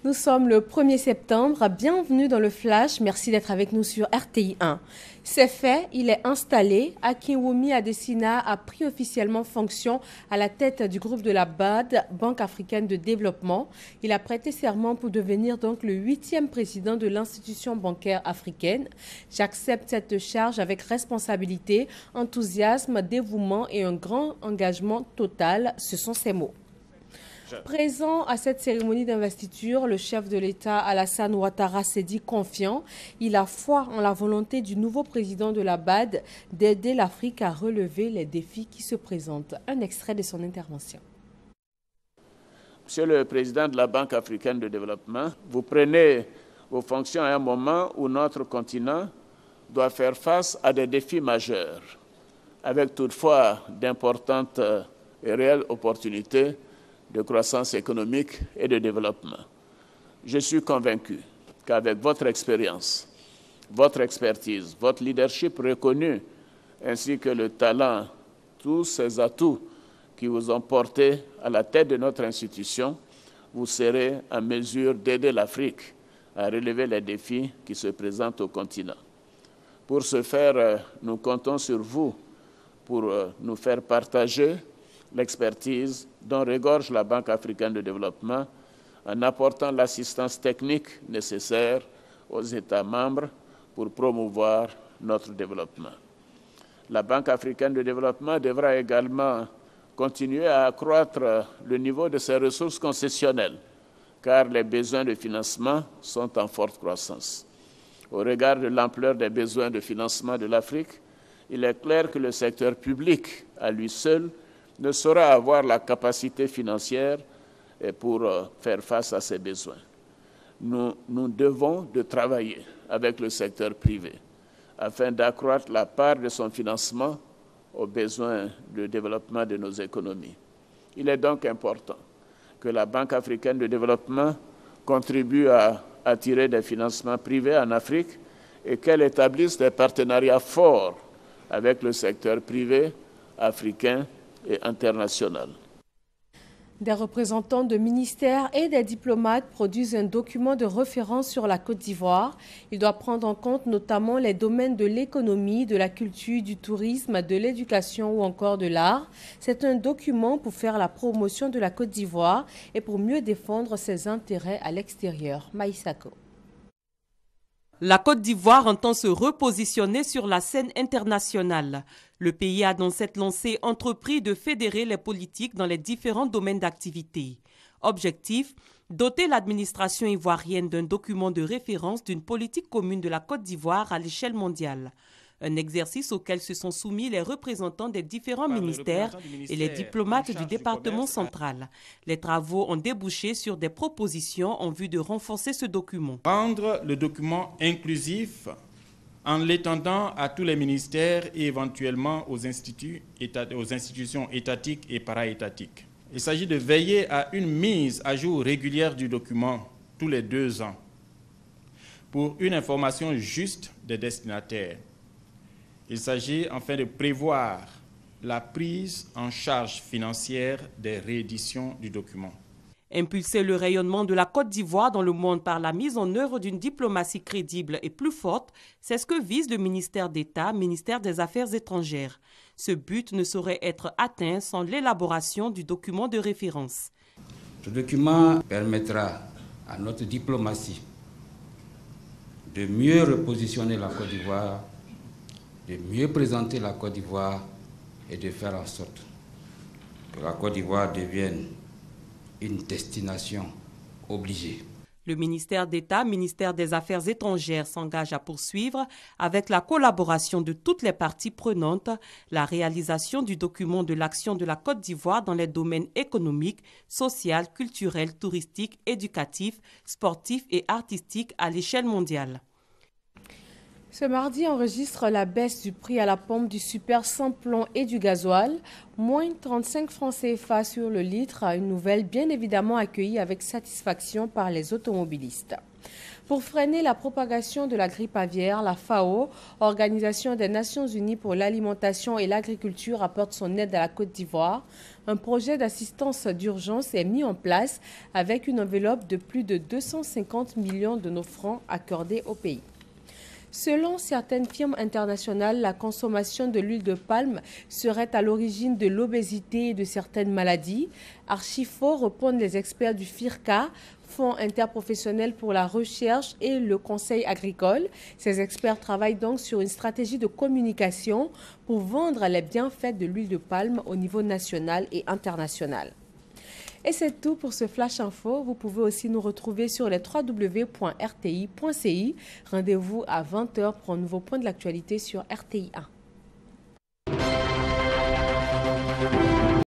Nous sommes le 1er septembre, bienvenue dans le Flash, merci d'être avec nous sur RTI 1. C'est fait, il est installé, Akinwumi Adesina a pris officiellement fonction à la tête du groupe de la BAD, Banque africaine de développement. Il a prêté serment pour devenir donc le 8e président de l'institution bancaire africaine. J'accepte cette charge avec responsabilité, enthousiasme, dévouement et un grand engagement total, ce sont ses mots. Présent à cette cérémonie d'investiture, le chef de l'État Alassane Ouattara s'est dit confiant. Il a foi en la volonté du nouveau président de la BAD d'aider l'Afrique à relever les défis qui se présentent. Un extrait de son intervention. Monsieur le Président de la Banque africaine de développement, vous prenez vos fonctions à un moment où notre continent doit faire face à des défis majeurs, avec toutefois d'importantes et réelles opportunités de croissance économique et de développement. Je suis convaincu qu'avec votre expérience, votre expertise, votre leadership reconnu, ainsi que le talent, tous ces atouts qui vous ont porté à la tête de notre institution, vous serez en mesure d'aider l'Afrique à relever les défis qui se présentent au continent. Pour ce faire, nous comptons sur vous pour nous faire partager l'expertise dont regorge la Banque africaine de développement en apportant l'assistance technique nécessaire aux États membres pour promouvoir notre développement. La Banque africaine de développement devra également continuer à accroître le niveau de ses ressources concessionnelles, car les besoins de financement sont en forte croissance. Au regard de l'ampleur des besoins de financement de l'Afrique, il est clair que le secteur public, à lui seul, ne saura avoir la capacité financière pour faire face à ces besoins. Nous devons de travailler avec le secteur privé afin d'accroître la part de son financement aux besoins de développement de nos économies. Il est donc important que la Banque africaine de développement contribue à attirer des financements privés en Afrique et qu'elle établisse des partenariats forts avec le secteur privé africain et international. Des représentants de ministères et des diplomates produisent un document de référence sur la Côte d'Ivoire. Il doit prendre en compte notamment les domaines de l'économie, de la culture, du tourisme, de l'éducation ou encore de l'art. C'est un document pour faire la promotion de la Côte d'Ivoire et pour mieux défendre ses intérêts à l'extérieur. Maïsako. La Côte d'Ivoire entend se repositionner sur la scène internationale. Le pays a dans cette lancée entrepris de fédérer les politiques dans les différents domaines d'activité. Objectif, doter l'administration ivoirienne d'un document de référence d'une politique commune de la Côte d'Ivoire à l'échelle mondiale. Un exercice auquel se sont soumis les représentants des différents ministères et les diplomates du département central. Les travaux ont débouché sur des propositions en vue de renforcer ce document. Rendre le document inclusif en l'étendant à tous les ministères et éventuellement aux institutions étatiques et para-étatiques. Il s'agit de veiller à une mise à jour régulière du document tous les 2 ans pour une information juste des destinataires. Il s'agit enfin de prévoir la prise en charge financière des rééditions du document. Impulser le rayonnement de la Côte d'Ivoire dans le monde par la mise en œuvre d'une diplomatie crédible et plus forte, c'est ce que vise le ministère d'État, ministère des Affaires étrangères. Ce but ne saurait être atteint sans l'élaboration du document de référence. Ce document permettra à notre diplomatie de mieux repositionner la Côte d'Ivoire, de mieux présenter la Côte d'Ivoire et de faire en sorte que la Côte d'Ivoire devienne une destination obligée. Le ministère d'État, ministère des Affaires étrangères s'engage à poursuivre, avec la collaboration de toutes les parties prenantes, la réalisation du document de l'action de la Côte d'Ivoire dans les domaines économiques, social, culturel, touristique, éducatif, sportif et artistique à l'échelle mondiale. Ce mardi enregistre la baisse du prix à la pompe du super sans plomb et du gasoil, moins 35 francs CFA sur le litre, une nouvelle bien évidemment accueillie avec satisfaction par les automobilistes. Pour freiner la propagation de la grippe aviaire, la FAO, Organisation des Nations Unies pour l'alimentation et l'agriculture, apporte son aide à la Côte d'Ivoire. Un projet d'assistance d'urgence est mis en place avec une enveloppe de plus de 250 millions de nos francs accordés au pays. Selon certaines firmes internationales, la consommation de l'huile de palme serait à l'origine de l'obésité et de certaines maladies. Archifo, répondent les experts du FIRCA, Fonds interprofessionnel pour la recherche et le conseil agricole. Ces experts travaillent donc sur une stratégie de communication pour vendre les bienfaits de l'huile de palme au niveau national et international. Et c'est tout pour ce Flash Info. Vous pouvez aussi nous retrouver sur les www.rti.ci. Rendez-vous à 20h pour un nouveau point de l'actualité sur RTI 1.